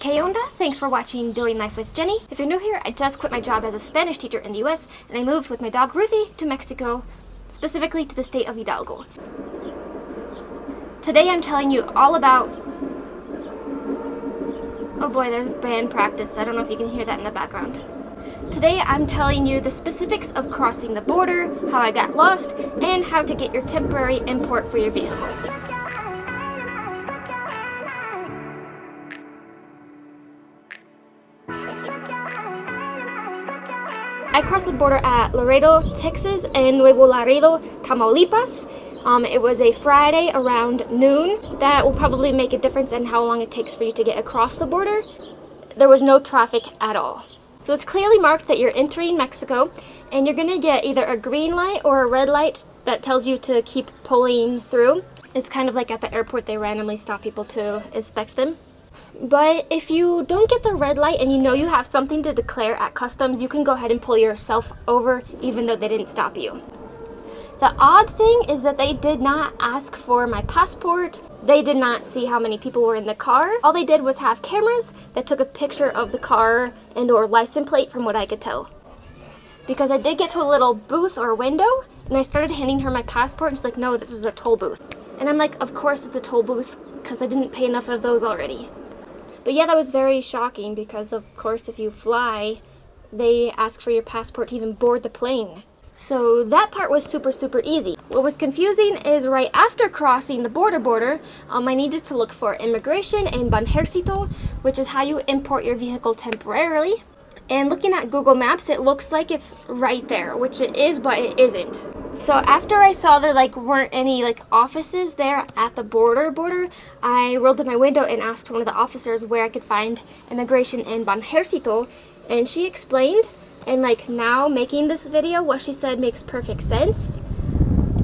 ¿Qué onda? Thanks for watching Doing Life with Jenny. If you're new here, I just quit my job as a Spanish teacher in the US and I moved with my dog Ruthie to Mexico, specifically to the state of Hidalgo. Today I'm telling you all about... Oh boy, there's band practice. I don't know if you can hear that in the background. Today I'm telling you the specifics of crossing the border, how I got lost, and how to get your temporary import for your vehicle. I crossed the border at Laredo, Texas, and Nuevo Laredo, Tamaulipas. It was a Friday around noon. That will probably make a difference in how long it takes for you to get across the border. There was no traffic at all. So it's clearly marked that you're entering Mexico, and you're gonna get either a green light or a red light that tells you to keep pulling through. It's kind of like at the airport, they randomly stop people to inspect them. But if you don't get the red light and you know you have something to declare at customs, you can go ahead and pull yourself over even though they didn't stop you. The odd thing is that they did not ask for my passport. They did not see how many people were in the car. All they did was have cameras that took a picture of the car and or license plate from what I could tell. Because I did get to a little booth or window and I started handing her my passport and she's like, no, this is a toll booth. And I'm like, of course it's a toll booth because I didn't pay enough of those already. But yeah, that was very shocking because, of course, if you fly, they ask for your passport to even board the plane. So that part was super easy. What was confusing is right after crossing the border, I needed to look for immigration and Banjercito, which is how you import your vehicle temporarily. And looking at Google Maps, it looks like it's right there, which it is, but it isn't. So after I saw there weren't any offices there at the border, I rolled up my window and asked one of the officers where I could find immigration in Banjercito, and she explained. And now making this video, what she said makes perfect sense.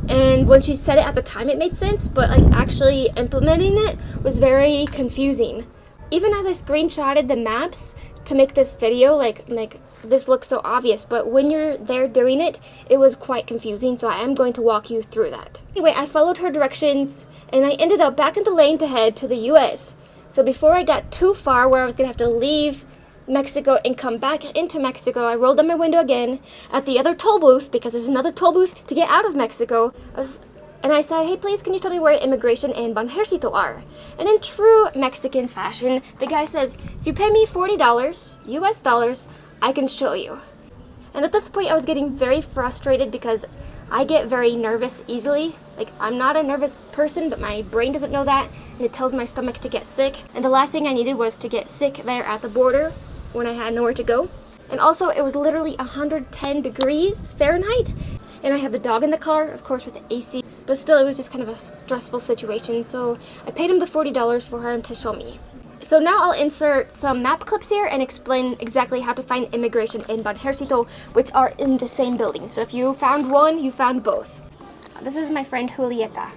And when she said it at the time, it made sense, but actually implementing it was very confusing. Even as I screenshotted the maps to make this video, this looks so obvious, but when you're there doing it, it was quite confusing, so I am going to walk you through that. Anyway, I followed her directions, and I ended up back in the lane to head to the US. So before I got too far where I was going to have to leave Mexico and come back into Mexico, I rolled up my window again at the other toll booth, because there's another toll booth to get out of Mexico. And I said, hey, please, can you tell me where immigration and Banjercito are? And in true Mexican fashion, the guy says, if you pay me $40 US dollars, I can show you. And at this point, I was getting very frustrated because I get very nervous easily. I'm not a nervous person, but my brain doesn't know that, and it tells my stomach to get sick. And the last thing I needed was to get sick there at the border when I had nowhere to go. And also, it was literally 110 degrees Fahrenheit, and I had the dog in the car, of course, with the AC. But still, it was just kind of a stressful situation, so I paid him the $40 for him to show me. So now I'll insert some map clips here and explain exactly how to find immigration in Banjercito, which are in the same building. So if you found one, you found both. This is my friend Julieta.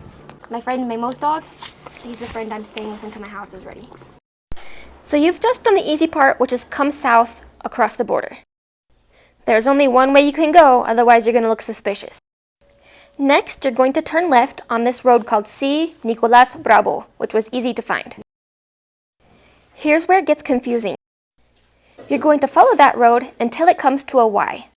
My friend Memo's dog. He's the friend I'm staying with until my house is ready. So you've just done the easy part, which is come south across the border. There's only one way you can go, otherwise you're going to look suspicious. Next, you're going to turn left on this road called C. Nicolas Bravo, which was easy to find. Here's where it gets confusing. You're going to follow that road until it comes to a Y.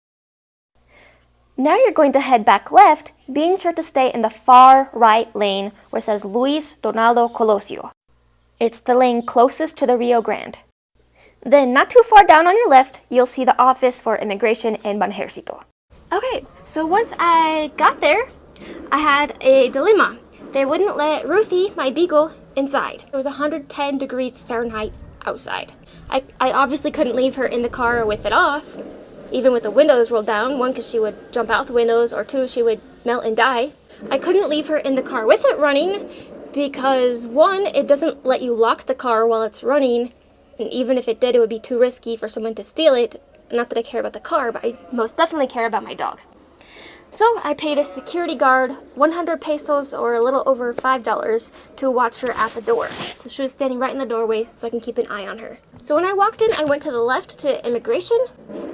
Now you're going to head back left, being sure to stay in the far right lane where it says Luis Donaldo Colosio. It's the lane closest to the Rio Grande. Then, not too far down on your left, you'll see the office for immigration in Banjercito. Okay, so once I got there, I had a dilemma. They wouldn't let Ruthie, my beagle, inside. It was 110 degrees Fahrenheit outside. I obviously couldn't leave her in the car with it off, even with the windows rolled down. One, because she would jump out the windows, or two, she would melt and die. I couldn't leave her in the car with it running because, one, it doesn't let you lock the car while it's running, and even if it did, it would be too risky for someone to steal it. Not that I care about the car, but I most definitely care about my dog. So I paid a security guard 100 pesos, or a little over $5, to watch her at the door. So she was standing right in the doorway so I can keep an eye on her. So when I walked in, I went to the left to immigration,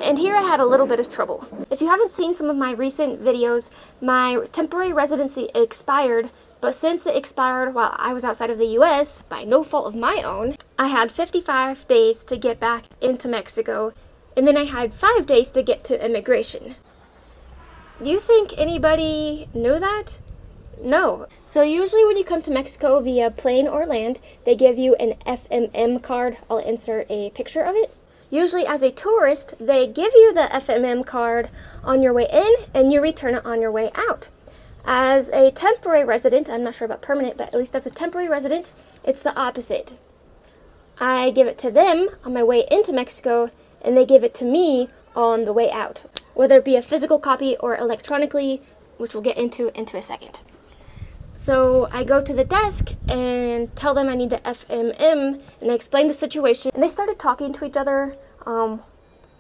and here I had a little bit of trouble. If you haven't seen some of my recent videos, my temporary residency expired But since it expired while I was outside of the US, by no fault of my own, I had 55 days to get back into Mexico, and then I had 5 days to get to immigration. Do you think anybody knew that? No. So usually when you come to Mexico via plane or land, they give you an FMM card. I'll insert a picture of it. Usually as a tourist, they give you the FMM card on your way in, and you return it on your way out. As a temporary resident, I'm not sure about permanent, but at least as a temporary resident, it's the opposite. I give it to them on my way into Mexico, and they give it to me on the way out, whether it be a physical copy or electronically, which we'll get into a second. So I go to the desk and tell them I need the FMM, and I explain the situation, and they started talking to each other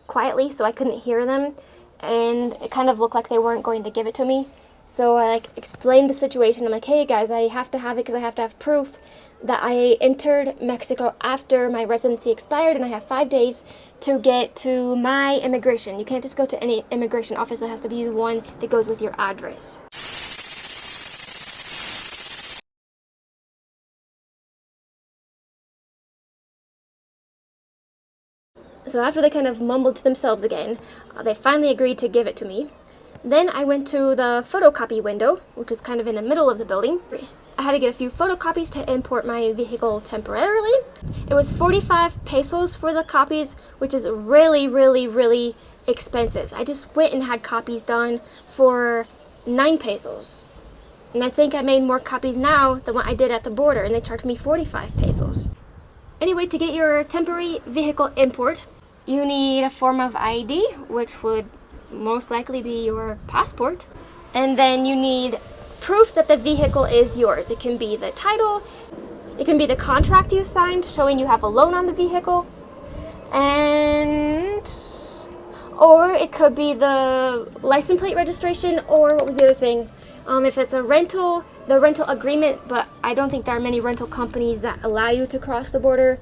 quietly, so I couldn't hear them, and it kind of looked like they weren't going to give it to me. So I explained the situation. I'm like, hey guys, I have to have it because I have to have proof that I entered Mexico after my residency expired, and I have 5 days to get to my immigration. You can't just go to any immigration office. It has to be the one that goes with your address. So after they kind of mumbled to themselves again, they finally agreed to give it to me. Then I went to the photocopy window, which is kind of in the middle of the building. I had to get a few photocopies to import my vehicle temporarily. It was 45 pesos for the copies, which is really, really, really expensive. I just went and had copies done for 9 pesos. And I think I made more copies now than what I did at the border, and they charged me 45 pesos. Anyway, to get your temporary vehicle import, you need a form of ID, which would most likely be your passport. And then you need proof that the vehicle is yours. It can be the title, it can be the contract you signed showing you have a loan on the vehicle, or it could be the license plate registration, or what was the other thing? If it's a rental, the rental agreement, but I don't think there are many rental companies that allow you to cross the border.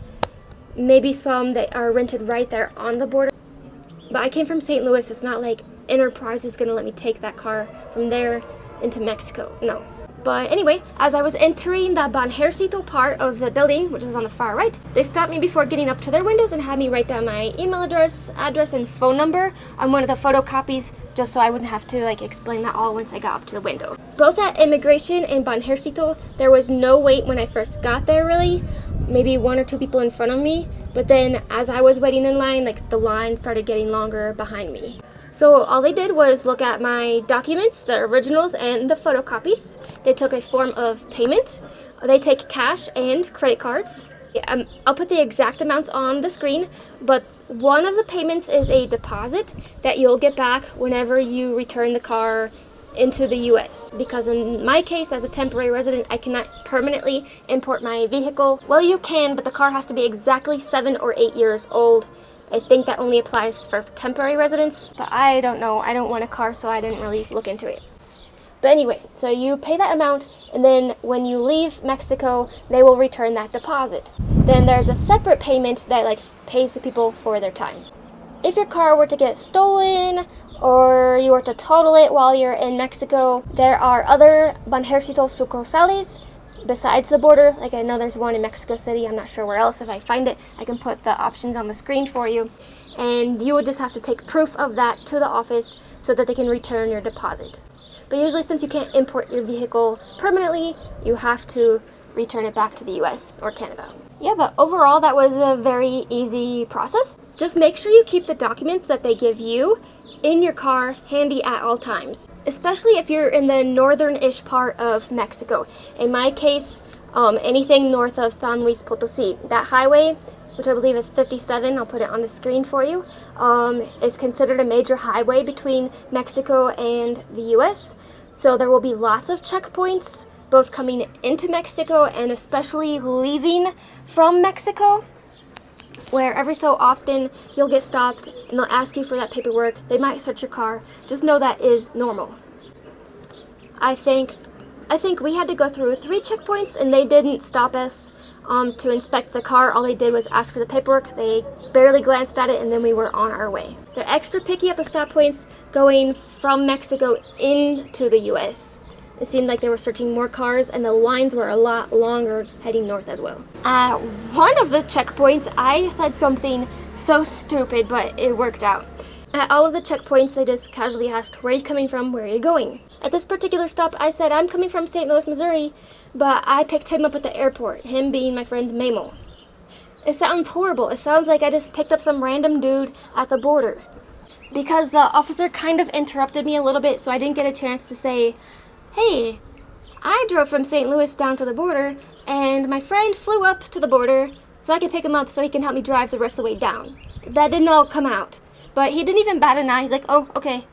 Maybe some that are rented right there on the border. But I came from St. Louis. It's not like Enterprise is going to let me take that car from there into Mexico. No. But anyway, as I was entering the Banjercito part of the building, which is on the far right, they stopped me before getting up to their windows and had me write down my email address, and phone number on one of the photocopies, just so I wouldn't have to explain that all once I got up to the window. Both at immigration and Banjercito, there was no wait when I first got there really. Maybe 1 or 2 people in front of me, but then as I was waiting in line, the line started getting longer behind me. So all they did was look at my documents, the originals and the photocopies. They took a form of payment. They take cash and credit cards. I'll put the exact amounts on the screen, but one of the payments is a deposit that you'll get back whenever you return the car into the US, because in my case as a temporary resident, I cannot permanently import my vehicle. Well, you can, but the car has to be exactly 7 or 8 years old. I think that only applies for temporary residents, but I don't know. I don't want a car, so I didn't really look into it. But anyway, so you pay that amount, and then when you leave Mexico, they will return that deposit. Then there's a separate payment that pays the people for their time. If your car were to get stolen, or you were to total it while you're in Mexico, there are other Banjercito sucursales besides the border. I know there's one in Mexico City. I'm not sure where else. If I find it, I can put the options on the screen for you. And you would just have to take proof of that to the office so that they can return your deposit. But usually, since you can't import your vehicle permanently, you have to return it back to the US or Canada. Yeah, but overall, that was a very easy process. Just make sure you keep the documents that they give you in your car handy at all times, especially if you're in the northern-ish part of Mexico. In my case, anything north of San Luis Potosí. That highway, which I believe is 57, I'll put it on the screen for you, is considered a major highway between Mexico and the US. So there will be lots of checkpoints, both coming into Mexico and especially leaving from Mexico, where every so often you'll get stopped and they'll ask you for that paperwork. They might search your car. Just know that is normal. I think we had to go through 3 checkpoints, and they didn't stop us to inspect the car. All they did was ask for the paperwork. They barely glanced at it, and then we were on our way. They're extra picky at the stop points going from Mexico into the US. It seemed like they were searching more cars, and the lines were a lot longer heading north as well. At one of the checkpoints, I said something so stupid, but it worked out. At all of the checkpoints, they just casually asked, where are you coming from, where are you going? At this particular stop, I said, I'm coming from St. Louis, Missouri, but I picked him up at the airport, him being my friend Mamo. It sounds horrible. It sounds like I just picked up some random dude at the border. Because the officer kind of interrupted me a little bit, so I didn't get a chance to say, hey, I drove from St. Louis down to the border, and my friend flew up to the border so I could pick him up so he can help me drive the rest of the way down. That didn't all come out. But he didn't even bat an eye. He's like, oh, okay.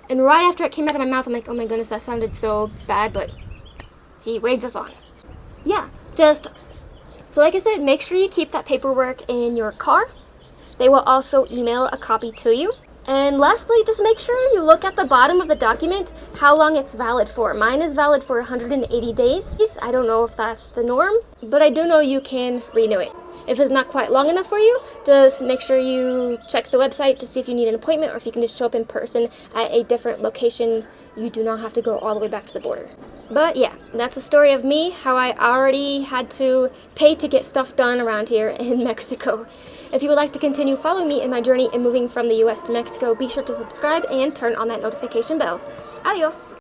And right after it came out of my mouth, I'm like, oh my goodness, that sounded so bad, but he waved us on. Yeah, so like I said, make sure you keep that paperwork in your car. They will also email a copy to you. And lastly, just make sure you look at the bottom of the document how long it's valid for. Mine is valid for 180 days. I don't know if that's the norm, but I do know you can renew it. If it's not quite long enough for you, just make sure you check the website to see if you need an appointment or if you can just show up in person at a different location. You do not have to go all the way back to the border. But yeah, that's the story of me, how I already had to pay to get stuff done around here in Mexico. If you would like to continue following me in my journey in moving from the US to Mexico, be sure to subscribe and turn on that notification bell. Adios!